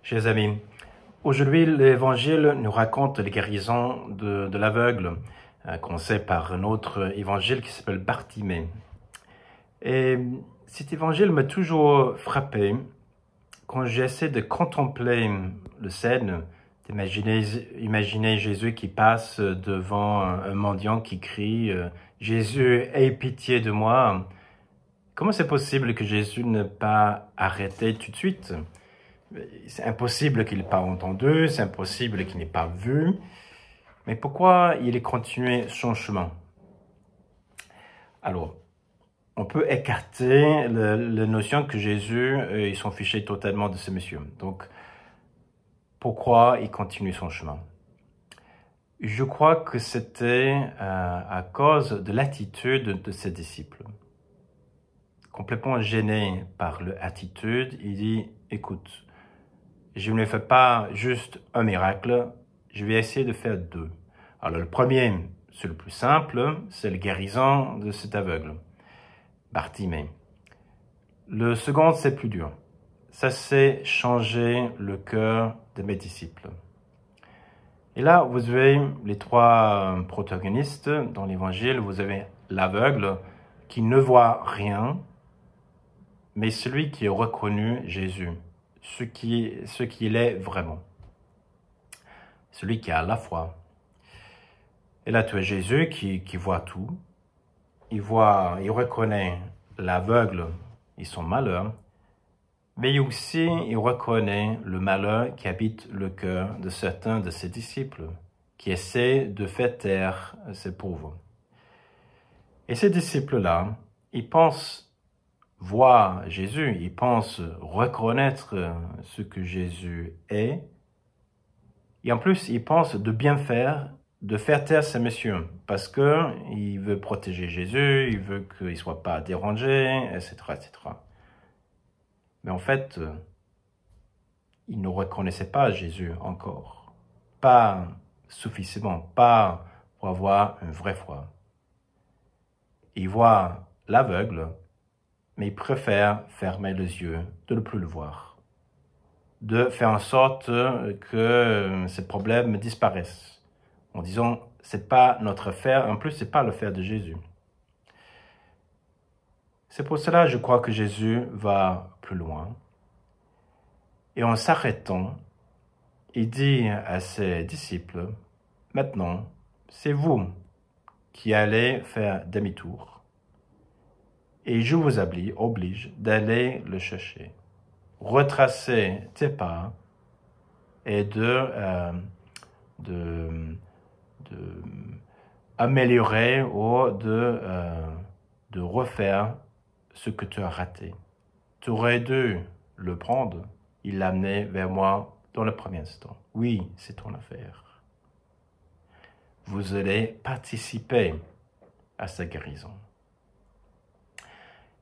Chers amis, aujourd'hui l'Évangile nous raconte les guérisons de l'aveugle, qu'on sait par un autre évangile qui s'appelle Bartimée. Et cet évangile m'a toujours frappé quand j'essaie de contempler le scène, d'imaginer Jésus qui passe devant un mendiant qui crie « Jésus, aie pitié de moi ». Comment c'est possible que Jésus n'ait pas arrêté tout de suite? C'est impossible qu'il n'ait pas entendu, c'est impossible qu'il n'ait pas vu. Mais pourquoi il a continué son chemin? Alors, on peut écarter la notion que Jésus, ils s'en fichait totalement de ce monsieur. Donc, pourquoi il continue son chemin? Je crois que c'était à cause de l'attitude de ses disciples. Complètement gêné par leur attitude, il dit « Écoute, je ne fais pas juste un miracle, je vais essayer de faire deux. » Alors le premier, c'est le plus simple, c'est la guérison de cet aveugle, Bartimée. Le second, c'est plus dur. Ça, c'est changer le cœur de mes disciples. Et là, vous avez les trois protagonistes dans l'évangile. Vous avez l'aveugle qui ne voit rien, mais celui qui a reconnu Jésus, ce qu'il est vraiment. Celui qui a la foi. Et là, tu as Jésus qui voit tout. Il reconnaît l'aveugle et son malheur, mais aussi il reconnaît le malheur qui habite le cœur de certains de ses disciples, qui essaient de faire taire ces pauvres. Et ces disciples-là, ils pensent voir Jésus, ils pensent reconnaître ce que Jésus est, et en plus, ils pensent de bien faire, de faire taire ces messieurs, parce qu'il veut protéger Jésus, il veut qu'il ne soit pas dérangé, etc., etc. Mais en fait, ils ne reconnaissaient pas Jésus encore, pas suffisamment, pas pour avoir une vraie foi. Ils voient l'aveugle, mais ils préfèrent fermer les yeux, de ne plus le voir, de faire en sorte que ces problèmes disparaissent, en disant « c'est pas notre affaire, en plus c'est pas l'affaire de Jésus ». C'est pour cela, je crois que Jésus va plus loin. Et en s'arrêtant, il dit à ses disciples, « Maintenant, c'est vous qui allez faire demi-tour. Et je vous oblige d'aller le chercher. Retracer tes pas et améliorer ou de refaire ce que tu as raté. Tu aurais dû le prendre, il l'amener vers moi dans le premier instant. Oui, c'est ton affaire. Vous allez participer à sa guérison. »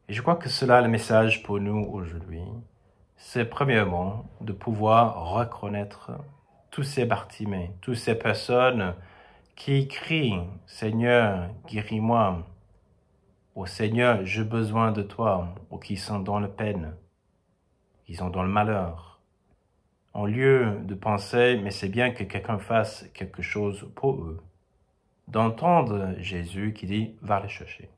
Et je crois que cela est le message pour nous aujourd'hui. C'est premièrement de pouvoir reconnaître tous ces Bartimées, toutes ces personnes qui crient « Seigneur, guéris-moi » ou « Seigneur, j'ai besoin de toi » ou qui sont dans la peine, qui sont dans le malheur. En lieu de penser « mais c'est bien que quelqu'un fasse quelque chose pour eux », d'entendre Jésus qui dit « va les chercher ».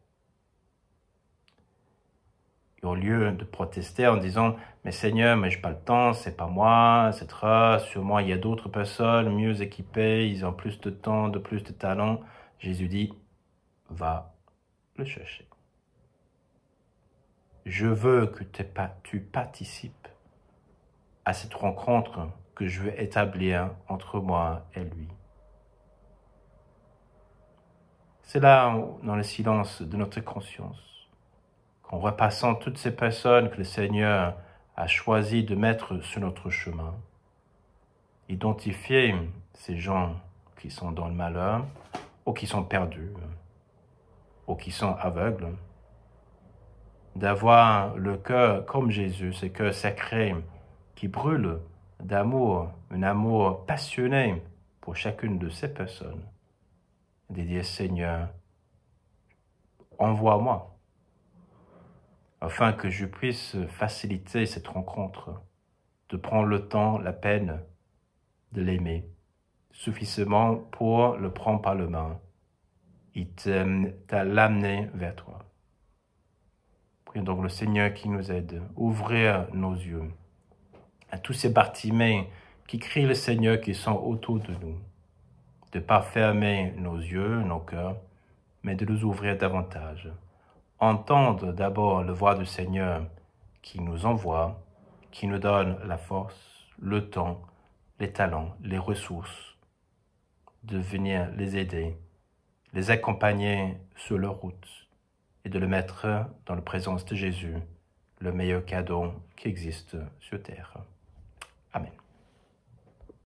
Et au lieu de protester en disant « mais Seigneur, mais je n'ai pas le temps, c'est pas moi, etc. Sûrement il y a d'autres personnes mieux équipées, ils ont plus de temps, plus de talent. » Jésus dit « va le chercher. Je veux que tu participes à cette rencontre que je veux établir entre moi et lui. » C'est là, dans le silence de notre conscience, qu'en repassant toutes ces personnes que le Seigneur a choisi de mettre sur notre chemin, identifier ces gens qui sont dans le malheur, ou qui sont perdus, ou qui sont aveugles, d'avoir le cœur comme Jésus, ce cœur sacré qui brûle d'amour, un amour passionné pour chacune de ces personnes, de dire « Seigneur, envoie-moi » afin que je puisse faciliter cette rencontre de prendre le temps, la peine de l'aimer suffisamment pour le prendre par la main et l'amener vers toi. Prions donc le Seigneur qui nous aide, ouvrir nos yeux à tous ces Bartimée qui crient le Seigneur qui sont autour de nous, de ne pas fermer nos yeux, nos cœurs, mais de nous ouvrir davantage. Entendre d'abord le voix du Seigneur qui nous envoie, qui nous donne la force, le temps, les talents, les ressources, de venir les aider, les accompagner sur leur route et de le mettre dans la présence de Jésus, le meilleur cadeau qui existe sur terre. Amen.